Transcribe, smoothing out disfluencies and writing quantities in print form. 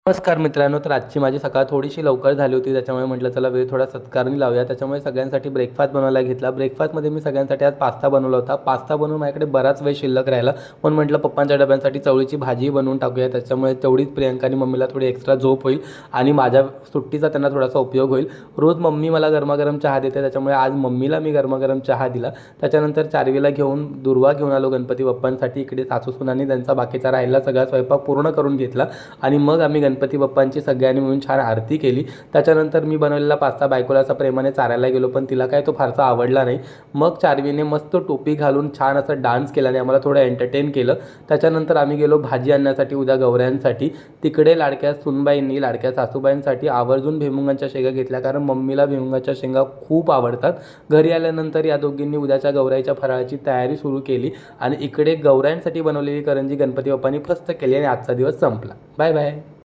नमस्कार मित्रांनो. तर आजची माझी सकाळ थोडीशी लवकर झाली होती, त्याच्यामुळे म्हटलं चला वेळ थोडा सत्कारणी लावूया. त्याच्यामुळे सगळ्यांसाठी ब्रेकफास्ट बनवायला घेतला. ब्रेकफास्टमध्ये मी सगळ्यांसाठी आज पास्ता बनवला होता. पास्ता बनवून माझ्याकडे बराच वेळ शिल्लक राहिला, पण म्हटलं पप्पांच्या डब्यांसाठी चवळीची भाजी बनवून टाकूया. त्याच्यामुळे तेवढीच प्रियंका आणि मम्मीला थोडी एक्स्ट्रा झोप होईल आणि माझ्या सुट्टीचा त्यांना थोडासा उपयोग होईल. रोज मम्मी मला गरमागरम चहा देते, त्याच्यामुळे आज मम्मीला मी गरमागरम चहा दिला. त्याच्यानंतर चारवीला घेऊन दुर्वा घेऊन आलो गणपती बाप्पांसाठी. इकडे सासूसुनांनी त्यांचा बाकीचा राहिला सगळा स्वयंपाक पूर्ण करून घेतला आणि मग आम्ही गणपती बाप्पांची सगळ्यांनी मिळून छान आरती केली. त्याच्यानंतर मी बनवलेला पास्ता बायकोला असा प्रेमाने चारायला गेलो, पण तिला काय तो फारसा आवडला नाही. मग चारवीने मस्त टोपी घालून छान असं डान्स केला आणि आम्हाला थोडं एंटरटेन केलं. त्याच्यानंतर आम्ही गेलो भाजी आणण्यासाठी उद्या गौऱ्यांसाठी. तिकडे लाडक्या सुनबाईंनी लाडक्या सासूबाईंसाठी आवर्जून भुईमुगाच्या शेंगा घेतल्या, कारण मम्मीला भुईमुगाच्या शेंगा खूप आवडतात. घरी आल्यानंतर या दोघींनी उद्याच्या गौराईच्या फराळाची तयारी सुरू केली आणि इकडे गौरायांसाठी बनवलेली करंजी गणपती बाप्पांनी फस्त केली आणि आजचा दिवस संपला. Bye bye.